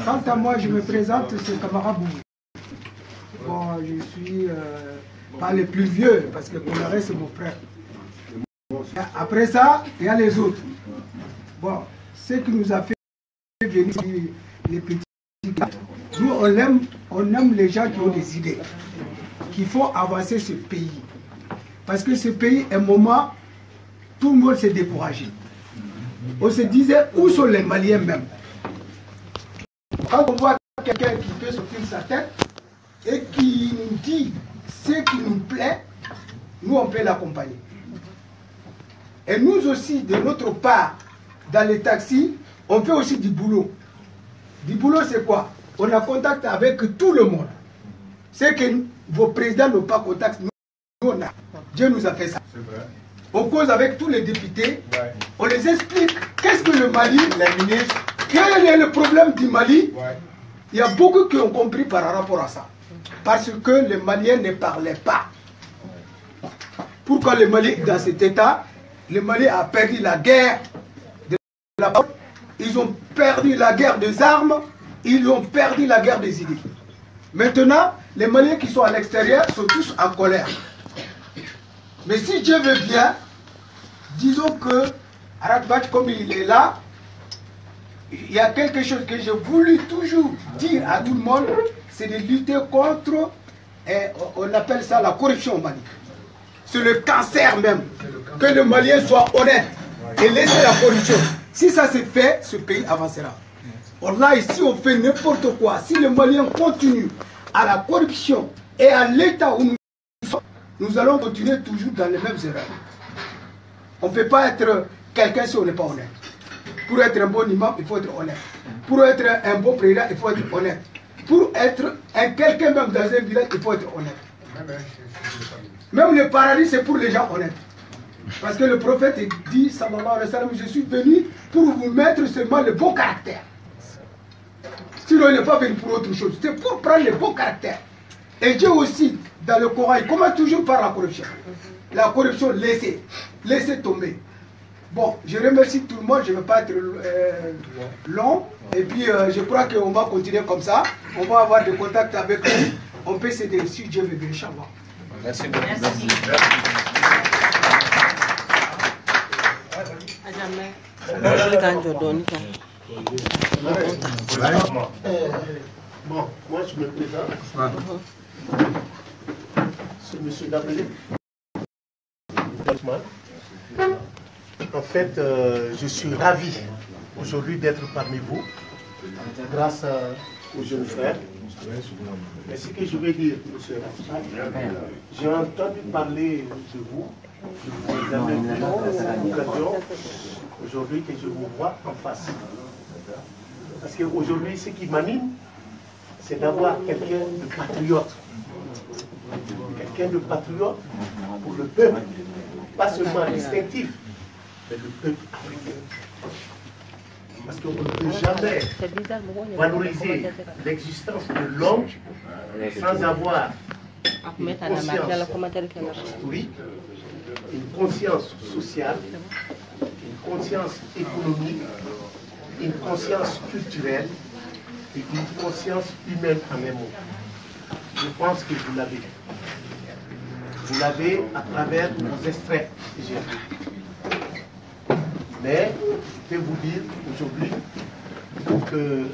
Quant à moi, je me présente, c'est Camara Boubou. Bon, je suis pas le plus vieux, parce que pour le reste, c'est mon frère. Après ça, il y a les autres. Bon, ce qui nous a fait venir les petits. Nous, on aime les gens qui ont des idées, qui font avancer ce pays. Parce que ce pays, à un moment, tout le monde s'est découragé. On se disait, où sont les Maliens même? Quand on voit quelqu'un qui peut sortir sa tête et qui nous dit ce qui nous plaît, nous, on peut l'accompagner. Et nous aussi, de notre part, dans les taxis, on fait aussi du boulot. Du boulot, c'est quoi? On a contact avec tout le monde. C'est que vos présidents n'ont pas contact. Nous, on a. Dieu nous a fait ça. On cause avec tous les députés. Ouais. On les explique qu'est-ce que le Mali, les ministres, quel est le problème du Mali. Ouais. Il y a beaucoup qui ont compris par rapport à ça. Parce que les Maliens ne parlaient pas. Pourquoi le Mali est dans cet état? Le Mali a perdu la guerre de la parole. Ils ont perdu la guerre des armes. Ils ont perdu la guerre des idées. Maintenant, les Maliens qui sont à l'extérieur sont tous en colère. Mais si Dieu veut bien, disons que Arakbat, comme il est là, il y a quelque chose que j'ai voulu toujours dire à tout le monde, c'est de lutter contre, on appelle ça la corruption au Mali. C'est le cancer même. Que le Malien soit honnête et laisser la corruption. Si ça se fait, ce pays avancera. Or là, ici, on fait n'importe quoi. Si le Malien continue à la corruption et à l'état où nous sommes, nous allons continuer toujours dans les mêmes erreurs. On ne peut pas être quelqu'un si on n'est pas honnête. Pour être un bon imam, il faut être honnête. Pour être un bon président, il faut être honnête. Pour être quelqu'un même dans un village, il faut être honnête. Même le paradis, c'est pour les gens honnêtes. Parce que le prophète dit, sallallahu alayhi wa sallam, je suis venu pour vous mettre seulement le bon caractère. Sinon, il n'est pas venu pour autre chose. C'est pour prendre le bon caractère. Et Dieu aussi, dans le Coran, il commence toujours par la corruption. La corruption, laissez tomber. Bon, je remercie tout le monde, je ne vais pas être long. Et puis, je crois qu'on va continuer comme ça. On va avoir des contacts avec lui. On peut s'aider si Dieu veut bien, Inch'Allah. Merci beaucoup. Merci. Bon, moi je me présente. C'est M. Dabélé. En fait, je suis ravi aujourd'hui d'être parmi vous, grâce aux jeunes frères. Mais ce que je veux dire, M. Rafsan, j'ai entendu parler de vous. Je vous ai jamais vu l'occasion aujourd'hui que je vous vois en face. Parce qu'aujourd'hui, ce qui m'anime, c'est d'avoir quelqu'un de patriote. Quelqu'un de patriote pour le peuple. Pas seulement distinctif, mais le peuple africain. Parce qu'on ne peut jamais valoriser l'existence de l'homme sans avoir une conscience historique, une conscience sociale, une conscience économique, une conscience culturelle et une conscience humaine en même temps. Je pense que vous l'avez. Vous l'avez à travers nos extraits que j'ai vus. Mais je peux vous dire aujourd'hui que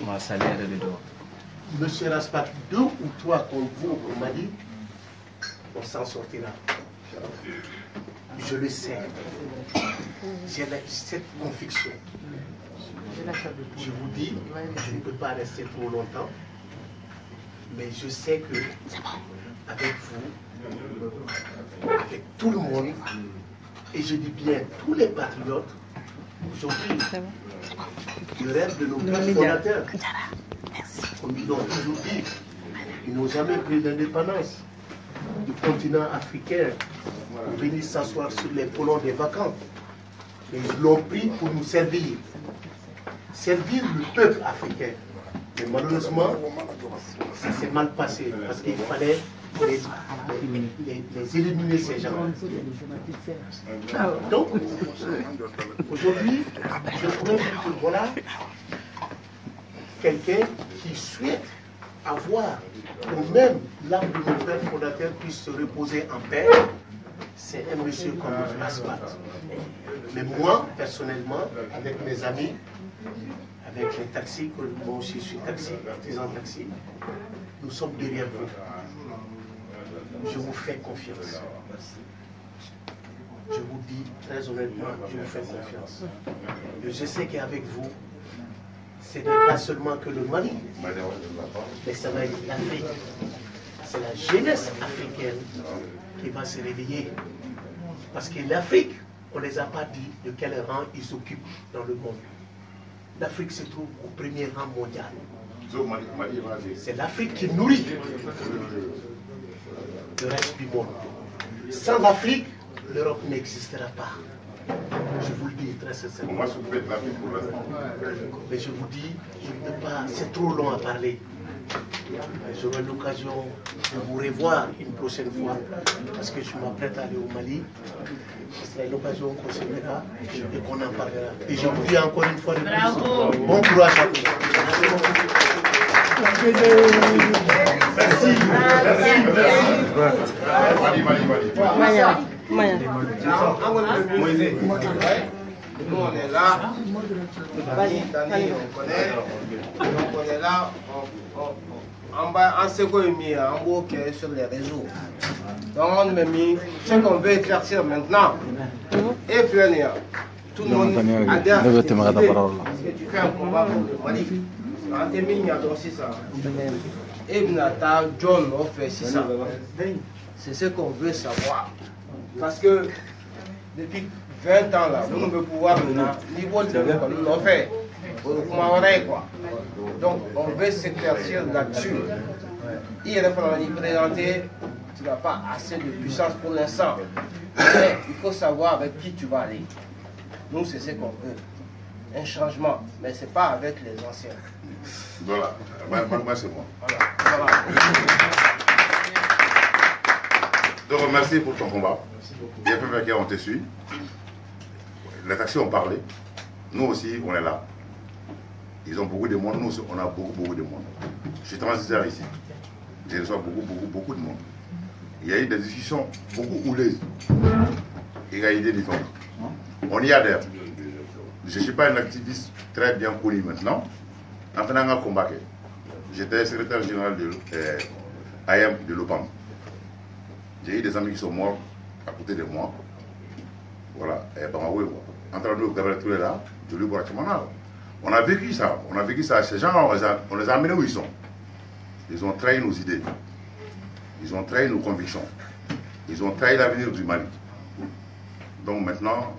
M. Raspat, 2 ou 3 comme vous, on m'a dit, on s'en sortira. Je le sais. J'ai cette conviction. Je vous dis, je ne peux pas rester trop longtemps, mais je sais que avec vous, avec tout le monde, et je dis bien tous les patriotes, aujourd'hui, le rêve de nos pères fondateurs, comme ils l'ont toujours dit, ils n'ont jamais pris l'indépendance du continent africain pour venir s'asseoir sur les colons des vacances. Mais ils l'ont pris pour nous servir. Servir le peuple africain. Mais malheureusement, ça s'est mal passé parce qu'il fallait les éliminer, ces gens. Donc, aujourd'hui, je pourrais dire que voilà, quelqu'un qui souhaite avoir que même l'âme de nos pères fondateurs puisse se reposer en paix, c'est un monsieur comme Aspat. Mais moi, personnellement, avec mes amis, avec les taxis, que moi aussi je suis taxi, artisan taxi, nous sommes derrière vous. Je vous fais confiance. Je vous dis très honnêtement, je vous fais confiance. Et je sais qu'avec vous, ce n'est pas seulement que le Mali, mais ça va être l'Afrique. C'est la jeunesse africaine qui va se réveiller. Parce que l'Afrique, on ne les a pas dit de quel rang ils s'occupent dans le monde. L'Afrique se trouve au premier rang mondial. C'est l'Afrique qui nourrit le reste du monde. Sans l'Afrique, l'Europe n'existera pas. Je vous le dis très sincèrement. Moi, je peux être l'Afrique pour l'instant. Mais je vous dis, je ne peux pas, c'est trop long à parler. J'aurai l'occasion de vous revoir une prochaine fois parce que je m'apprête à aller au Mali. Ce sera l'occasion qu'on se verra et qu'on en parlera. Et je vous dis encore une fois de plus, bon courage à vous. Nous on est là, Dani, on connaît, donc on est là, on sait qu'on est mis en beau sur les réseaux. Donc on m'a mis ce qu'on veut éclaircir maintenant. Et puis tout le monde adhère. Parce que tu fais un combat pour le Mali. En termes, aussi ça. Et Nata, John, on fait ça. C'est ce qu'on veut savoir. Parce que depuis 20 ans là, nous ne pouvoir maintenant, niveau de nous l'avons fait. Donc on veut s'éclaircir là-dessus. Il va falloir y présenter, tu n'as pas assez de puissance pour l'instant. Mais il faut savoir avec qui tu vas aller. Nous c'est ce qu'on veut. Un changement, mais ce n'est pas avec les anciens. Voilà, moi c'est moi. Voilà. Je te remercie pour ton combat. Les FFK on te suit. Les taxis ont parlé. Nous aussi, on est là. Ils ont beaucoup de monde. Nous aussi, on a beaucoup de monde. Je suis transitaire ici. Je reçois beaucoup de monde. Il y a eu des discussions beaucoup houleuses. Il y a eu des différences. On y adhère. Je ne suis pas un activiste très bien connu maintenant. En faisant un combat, j'étais secrétaire général de AM de l'OPAM. J'ai eu des amis qui sont morts à côté de moi. Voilà, et Bamaoué, entre nous, Gabriel Touré là, je lui vois on a vécu ça, ces gens, on les a amenés où ils sont. Ils ont trahi nos idées, ils ont trahi nos convictions, ils ont trahi l'avenir du Mali. Donc maintenant,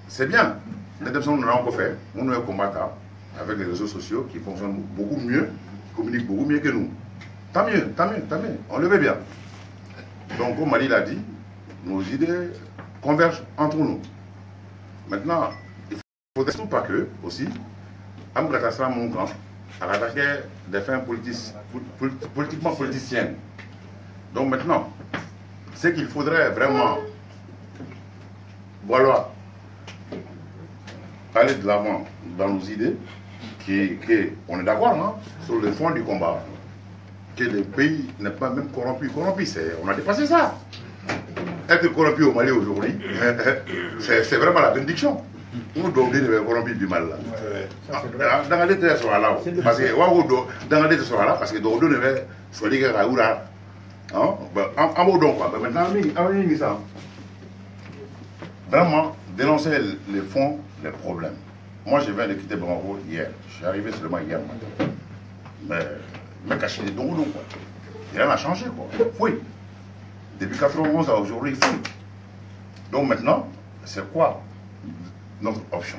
c'est bien. Les personnes nous l'ont encore fait, on est combattants avec les réseaux sociaux qui fonctionnent beaucoup mieux, qui communiquent beaucoup mieux que nous. Tant mieux, on le veut bien. Donc, comme Mali l'a dit, nos idées convergent entre nous. Maintenant, il ne faudrait surtout pas que, aussi, Amgatasra Mongan a attaqué des fins politiquement politiciennes. Donc maintenant, c'est qu'il faudrait vraiment, voilà, aller de l'avant dans nos idées, qu'on est d'accord hein, sur le fond du combat, que le pays n'est pas même corrompu. On a dépassé ça. Être corrompu au Mali aujourd'hui, c'est vraiment la bénédiction. Nous devons être corrompus du mal là. Dans la lettre sur là, parce que dans la lettre sur là, parce que nous devons choisir à Oura. En mot donc, maintenant, ça. Vraiment, dénoncer les fonds, les problèmes. Moi, je viens de quitter Bamako hier. Je suis arrivé seulement hier matin. Mais caché les dons, quoi. Rien n'a changé, quoi. Oui. Depuis 91 à aujourd'hui, oui. Donc maintenant, c'est quoi notre option?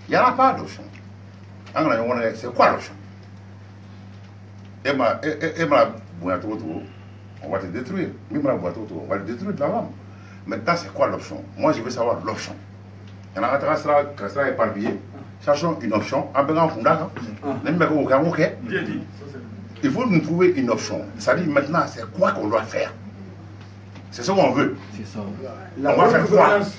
Il n'y en a pas d'option. C'est quoi l'option? On va te détruire. On va te détruire de l'avant. Maintenant, c'est quoi l'option? Moi, je veux savoir l'option. Il y en a un qui sera éparpillé. Cherchons une option. Il faut nous trouver une option. Ça dit maintenant, c'est quoi qu'on doit faire? C'est ce qu'on veut. On va faire quoi? Merci.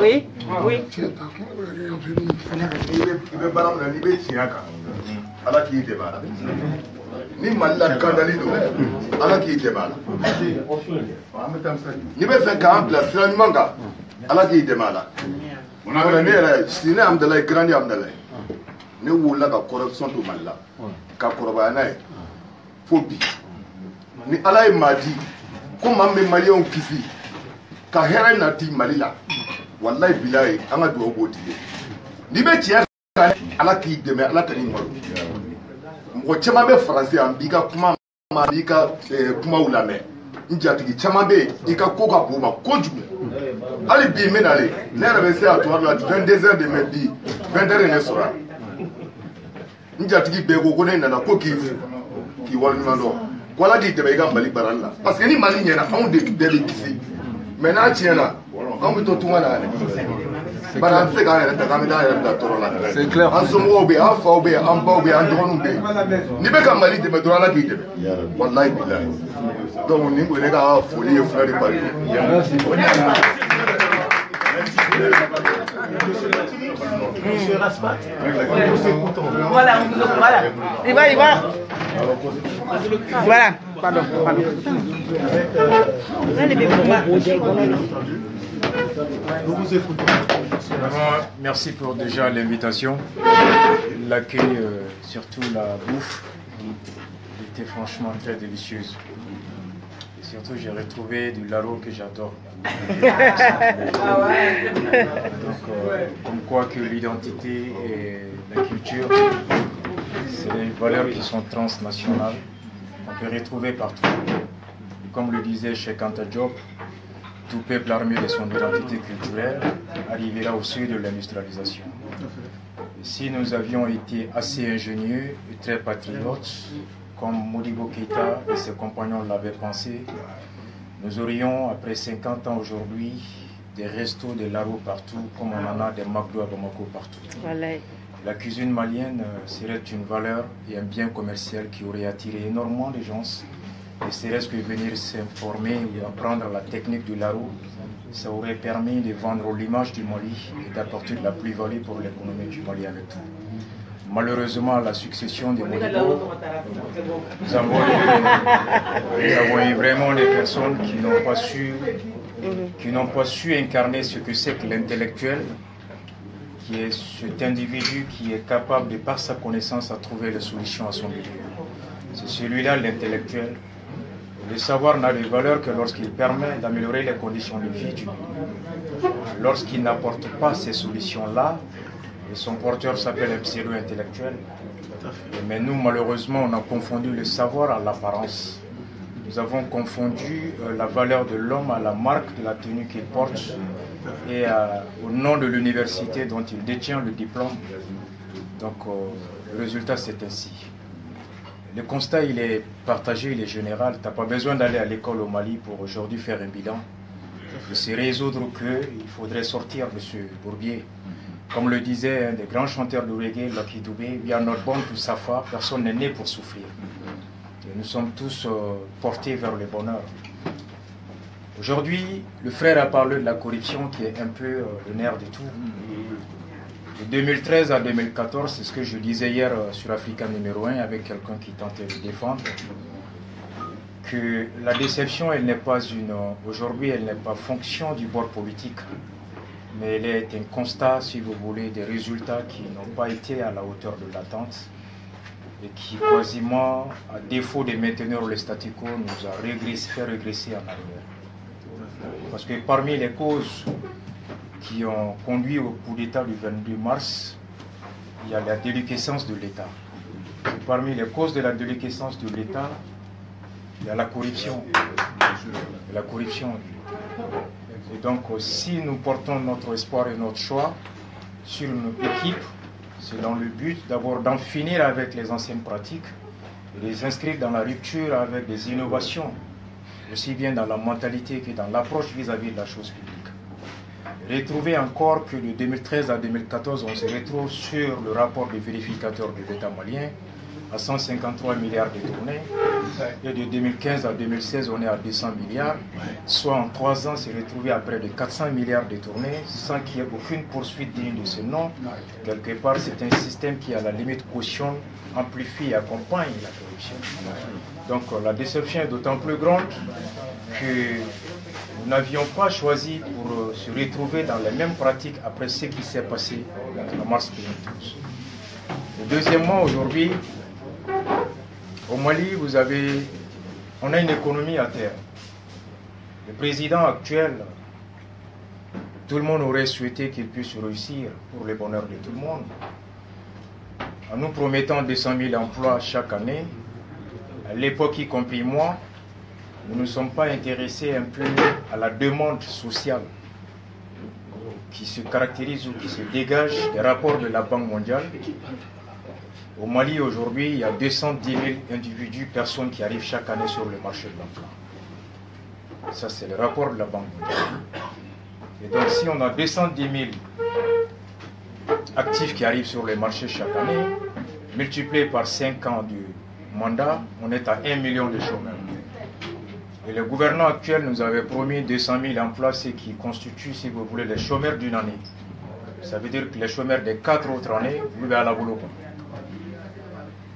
Oui, oui. Ni Malila kandali don ala k'i dɛmɛ a la n'i bɛ fɛ k'an bila sira ɲuman kan ala k'i dɛmɛ a la ne yɛrɛ Sine Amidalayi Grandi Amidalayi ne wulila ka corruption to Mali la ka kɔrɔbaya n'a ye fo bi ni ala ye maa di ko maa min bɛ maliyɛnw kisi ka hɛrɛ na di Mali la walayi bilayi an ka dugawu b'o tigi ye n'i bɛ tiɲɛ kan ala k'i dɛmɛ ala ka n'i malo mɔgɔ caman bɛ Faransi yan b'i ka kuma ma b'i ka kumaw lamɛn n jatigi caman bɛ yen i ka ko ka bon u ma kojugu hali bi n bɛ nale ne yɛrɛ bɛ se a tuma dɔ la 22h de mɛ bi 20h ye ne sɔrɔ yan n jatigi bɛɛ ko ne nana ko k'i waleɲuman dɔn ko ala k'i dɛmɛ i ka Mali baarali la parce que ni Mali ɲɛna anw de bɛɛ bɛ kisi mais n'a tiɲɛna anw bɛ to tunga na yɛrɛ bari an tɛ se k'an yɛrɛ ta k'an bɛ taa an yɛrɛ bila tɔɔrɔ la an somɔgɔw bɛ yen an faw bɛ yen an baw bɛ yen an dɔgɔninw bɛ yen n'i bɛ ka Mali dɛmɛ dɔrɔn ala k'i dɛmɛ walayi bilayi donc nin kun ye ne ka foli ye frère Bari Monsieur Raspat, Voilà. Il va. Voilà, pardon. nous vous écoutons. Vraiment, merci pour déjà l'invitation, l'accueil, surtout la bouffe, était franchement très délicieuse. Et surtout, j'ai retrouvé du laro que j'adore. Donc, comme quoi que l'identité et la culture, c'est des valeurs qui sont transnationales, on peut retrouver partout. Et comme le disait Cheikh Anta Diop, tout peuple armé de son identité culturelle arrivera au seuil de l'industrialisation. Si nous avions été assez ingénieux et très patriotes, comme Modibo Keïta et ses compagnons l'avaient pensé, nous aurions, après 50 ans aujourd'hui, des restos, des laros partout, comme on en a des McDo à Bamako partout. Voilà. La cuisine malienne serait une valeur et un bien commercial qui aurait attiré énormément de gens. Et serait-ce que venir s'informer ou apprendre la technique du laro, ça aurait permis de vendre l'image du Mali et d'apporter de la plus-value pour l'économie du Mali avec tout. Malheureusement, la succession des Modibo, nous avons eu vraiment des personnes qui n'ont pas su incarner ce que c'est que l'intellectuel, qui est cet individu qui est capable, de par sa connaissance, à trouver les solutions à son milieu. C'est celui-là, l'intellectuel. Le savoir n'a de valeur que lorsqu'il permet d'améliorer les conditions de vie du milieu. Lorsqu'il n'apporte pas ces solutions-là, et son porteur s'appelle un pseudo-intellectuel. Mais nous, malheureusement, on a confondu le savoir à l'apparence. Nous avons confondu la valeur de l'homme à la marque de la tenue qu'il porte et au nom de l'université dont il détient le diplôme. Donc, le résultat, c'est ainsi. Le constat, il est partagé, il est général. Tu n'as pas besoin d'aller à l'école au Mali pour aujourd'hui faire un bilan. De se résoudre qu'il faudrait sortir de ce bourbier. Comme le disait un des grands chanteurs de reggae, Lucky Dubé, we are not born to suffer, personne n'est né pour souffrir. Et nous sommes tous portés vers le bonheur. Aujourd'hui, le frère a parlé de la corruption qui est un peu le nerf de tout. De 2013 à 2014, c'est ce que je disais hier sur Africa numéro 1 avec quelqu'un qui tentait de défendre, que la déception, elle n'est pas aujourd'hui, elle n'est pas fonction du bord politique, mais elle est un constat, si vous voulez, des résultats qui n'ont pas été à la hauteur de l'attente et qui, quasiment, à défaut de maintenir le statu quo, nous a fait régresser en arrière. Parce que parmi les causes qui ont conduit au coup d'État du 22 mars, il y a la déliquescence de l'État. Parmi les causes de la déliquescence de l'État, il y a la corruption. La corruption. Et donc, si nous portons notre espoir et notre choix sur une équipe, c'est dans le but d'abord d'en finir avec les anciennes pratiques et les inscrire dans la rupture avec des innovations, aussi bien dans la mentalité que dans l'approche vis-à-vis de la chose publique. Retrouvez encore que de 2013 à 2014, on se retrouve sur le rapport des vérificateurs de l'État malien à 153 milliards de tournées. Et de 2015 à 2016, on est à 200 milliards. Soit en 3 ans, c'est retrouvé à près de 400 milliards de tournées sans qu'il y ait aucune poursuite digne de ce nom. Quelque part, c'est un système qui, à la limite, cautionne, amplifie et accompagne la corruption. Donc la déception est d'autant plus grande que nous n'avions pas choisi pour se retrouver dans les mêmes pratiques après ce qui s'est passé en mars 2012. Et deuxièmement, aujourd'hui, au Mali, on a une économie à terre. Le président actuel, tout le monde aurait souhaité qu'il puisse réussir pour le bonheur de tout le monde. En nous promettant 200 000 emplois chaque année, à l'époque y compris moi, nous ne sommes pas intéressés un peu à la demande sociale qui se caractérise ou qui se dégage des rapports de la Banque mondiale. Au Mali, aujourd'hui, il y a 210 000 individus, personnes qui arrivent chaque année sur le marché de l'emploi. Ça, c'est le rapport de la Banque mondiale. Et donc, si on a 210 000 actifs qui arrivent sur le marché chaque année, multiplié par 5 ans du mandat, on est à 1 million de chômeurs. Et le gouvernement actuel nous avait promis 200 000 emplois, ce qui constitue, si vous voulez, les chômeurs d'une année. Ça veut dire que les chômeurs des 4 autres années, vous à la boulot.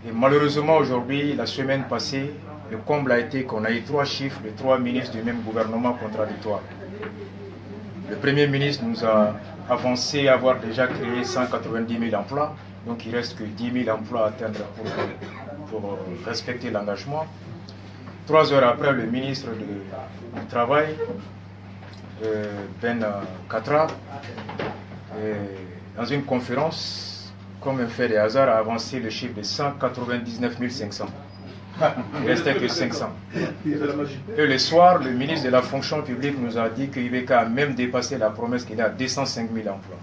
Et malheureusement, aujourd'hui, la semaine passée, le comble a été qu'on a eu 3 chiffres de 3 ministres du même gouvernement contradictoire. Le Premier ministre nous a avancé avoir déjà créé 190 000 emplois, donc il ne reste que 10 000 emplois à atteindre pour respecter l'engagement. 3 heures après, le ministre du Travail, Ben Katra, dans une conférence, comme un fait de hasard, a avancé le chiffre de 199 500. Il ne restait que 500. Et le soir, le ministre de la fonction publique nous a dit qu'IBK a même dépassé la promesse qu'il a à 205 000 emplois.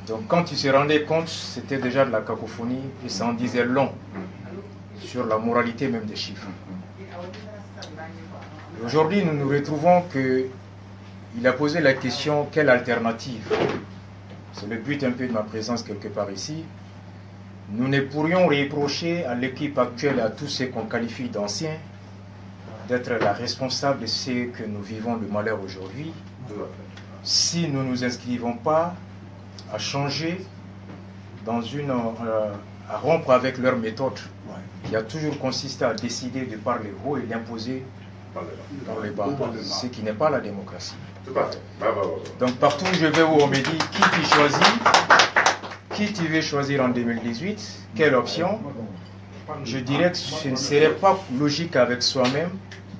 Donc quand il se rendait compte, c'était déjà de la cacophonie et ça en disait long sur la moralité même des chiffres. Aujourd'hui, nous nous retrouvons qu'il a posé la question, quelle alternative? C'est le but un peu de ma présence quelque part ici. Nous ne pourrions reprocher à l'équipe actuelle et à tous ceux qu'on qualifie d'anciens d'être la responsable de ce que nous vivons de malheur aujourd'hui si nous ne nous inscrivons pas à changer à rompre avec leur méthode qui a toujours consisté à décider de par les hauts et l'imposer par les bas, ce qui n'est pas la démocratie. Donc partout où je vais où on me dit qui tu veux choisir en 2018, quelle option, je dirais que ce ne serait pas logique avec soi-même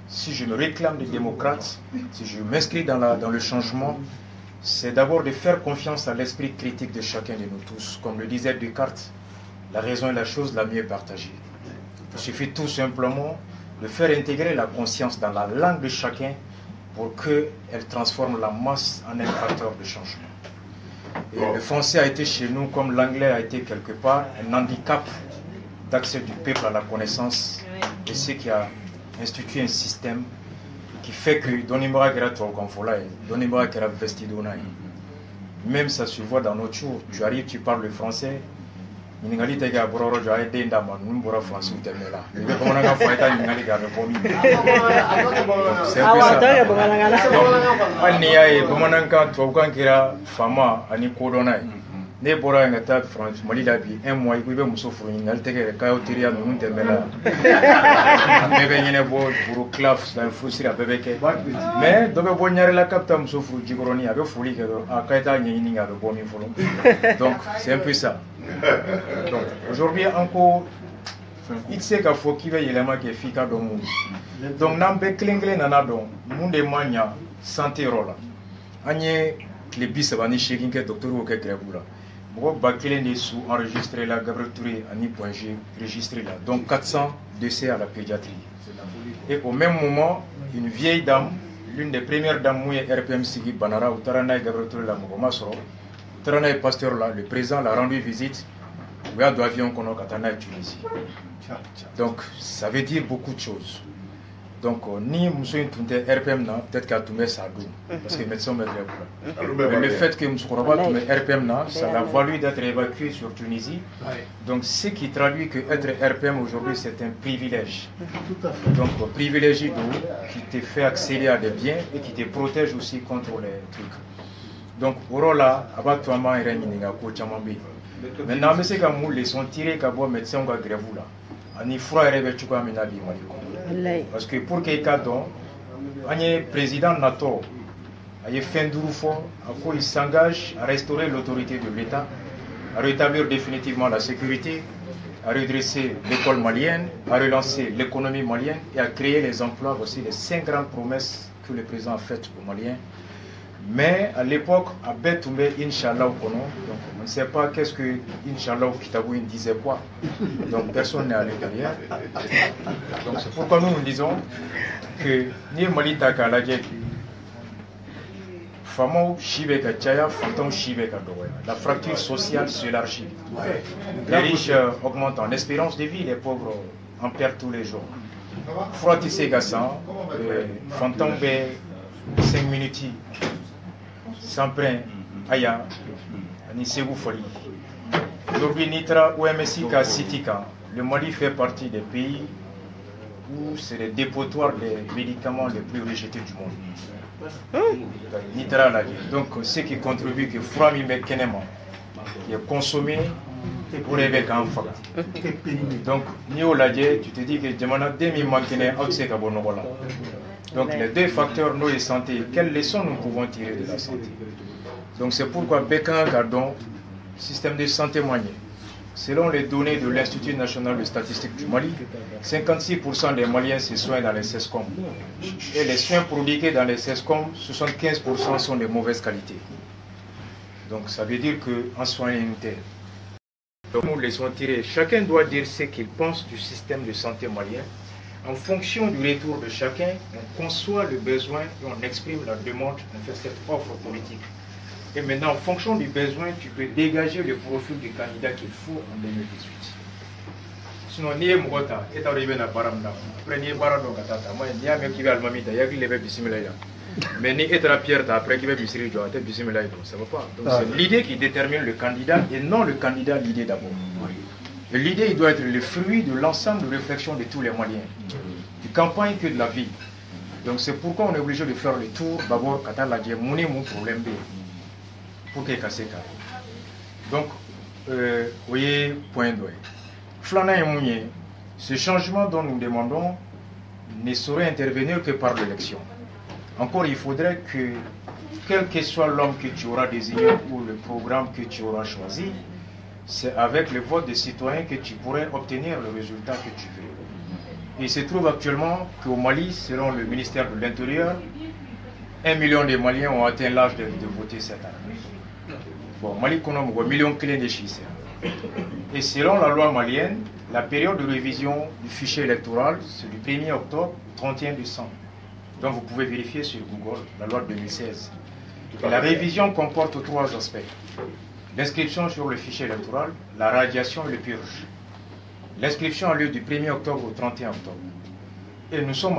si je me réclame des démocrates, si je m'inscris dans le changement, c'est d'abord de faire confiance à l'esprit critique de chacun de nous tous. Comme le disait Descartes, la raison est la chose la mieux partagée. Il suffit tout simplement de faire intégrer la conscience dans la langue de chacun pour qu'elle transforme la masse en un facteur de changement. Et le français a été chez nous, comme l'anglais a été quelque part, un handicap d'accès du peuple à la connaissance, et ce qui a institué un système qui fait que même ça se voit dans notre jour. Tu arrives, tu parles le français. C'est un peu ça. Ne bɔra yen ka taa France Mali la bi un mois i ko i bɛ muso furu ɲininkali tɛ kɛ kayo teriya ninnu tɛmɛ la a bɛɛ bɛ ɲɛnabɔ buru kilaf silamɛ furusiri a bɛɛ bɛ kɛ mais dɔ bɛ bɔ ɲarela k'a bɛ taa muso furu jikɔrɔni a bɛ foli kɛ dɔrɔn a k'a ye taa ɲɛɲini a bɛ bɔ min fɔlɔ donc c'est un peu ça. Donc aujourd'hui encore i tɛ se k'a fɔ k'i bɛ yɛlɛma kɛ f'i ka dɔn mun donc n'an bɛɛ kelen kelen nana dɔn mun de ma ɲa santé yɔrɔ la an ye tile 38 kɛ docteur kɛ grève la. Mɔgɔ ba kelen de su enregistré la Gabriel Touré ani point G registré là, donc 400 décès à la pédiatrie. Et au même moment, une vieille dame, l'une des premières dames mouillées RPM Sigi Banara, ou Taranaï Gabriel Touré la Mogomasoro, Taranaï pasteur là, le président l'a rendu visite, ou a d'avion qu'on a Katana Tunisie. Donc ça veut dire beaucoup de choses. Donc, ni Moussou Tunte RPM, peut-être qu'à Toumé Sadou, parce que les médecins me répondent. Mais le fait que Moussou Toumé RPM, ça l'a valu d'être évacué sur Tunisie. Donc, ce qui traduit que être RPM aujourd'hui, c'est un privilège. Donc, privilégié qui te fait accéder à des biens et qui te protège aussi contre les trucs. Donc, pour là, abattoirement et réminéga, Kochamambi. Maintenant, mais c'est comme nous, les sont tirés qu'à boire médecin ou à grève là. Ani fura rebe chukwa minabi maliko. Parce que pour que kadon, anye président NATO, aye Fendourufo, à quoi il s'engage à restaurer l'autorité de l'État, à rétablir définitivement la sécurité, à redresser l'école malienne, à relancer l'économie malienne et à créer les emplois. Voici les 5 grandes promesses que le président a faites aux Maliens. Mais à l'époque, à Betoumbe, Inch'Allah, donc on ne sait pas qu'est-ce que Inch'Allah Kitabouine disait quoi. Donc personne n'est allé derrière. Donc c'est pourquoi nous disons que ni Malita Kaladjek, Famo Shibeka Tchaya, Fantom Shibeka Doya. La fracture sociale s'élargit. Les riches augmentent en espérance de vie, les pauvres en perdent tous les jours. Frottissé Gassan, Fantom B, 5 minutes. Samprin, Aya, Nisegou Foli. Aujourd'hui, Nitra, OMSI, Sitika, le Mali fait partie des pays où c'est les dépotoirs des médicaments les plus rejetés du monde. Nitra, là, donc, ce qui contribue que Frami Mekenema, qui est consommé pour les enfants. Donc, Nio Ladje, tu te dis que Djemana Demi Makene, Otseka Bonobola. Donc les 2 facteurs, nous et santé, quelles leçons nous pouvons tirer de la santé? Donc c'est pourquoi Bécan Gardon, système de santé moyen, selon les données de l'Institut national de statistique du Mali, 56% des Maliens se soignent dans les CESCOM. Et les soins prodigués dans les CESCOM, 75% sont de mauvaise qualité. Donc ça veut dire qu'en soins unitaires, donc nous les laissons tirer. Chacun doit dire ce qu'il pense du système de santé malien. En fonction du retour de chacun, on conçoit le besoin et on exprime la demande, on fait cette offre politique. Et maintenant, en fonction du besoin, tu peux dégager le profil du candidat qu'il faut en 2018. Sinon, ni Mugota, est arrivé à Baramda. Après, ni Barado Katata. Moi, il y a un mec qui va al Mamita, il y a qui lève Bissimilaya. Mais ni être à Pierre, après qui va Bissiri, Bissimilaya, ça ne va pas. Donc, c'est l'idée qui détermine le candidat et non le candidat l'idée d'abord. L'idée, il doit être le fruit de l'ensemble de réflexion de tous les Maliens, du campagne que de la vie. Donc c'est pourquoi on est obligé de faire le tour, d'abord, quand on a dit, mon problème, pour qu'il casse. Donc, vous voyez, point d'oué. Flana et Mounier, ce changement dont nous demandons ne saurait intervenir que par l'élection. Encore, il faudrait que, quel que soit l'homme que tu auras désigné ou le programme que tu auras choisi, c'est avec le vote des citoyens que tu pourrais obtenir le résultat que tu veux. Il se trouve actuellement qu'au Mali, selon le ministère de l'Intérieur, 1 million de Maliens ont atteint l'âge de voter cette année. Bon, Mali connaît 1 million clés de chiffres. Et selon la loi malienne, la période de révision du fichier électoral, c'est du 1er octobre au 31 décembre. Donc vous pouvez vérifier sur Google, la loi de 2016. Et la révision comporte 3 aspects. L'inscription sur le fichier électoral, la radiation et le purge. L'inscription a lieu du 1er octobre au 31 octobre. Et nous sommes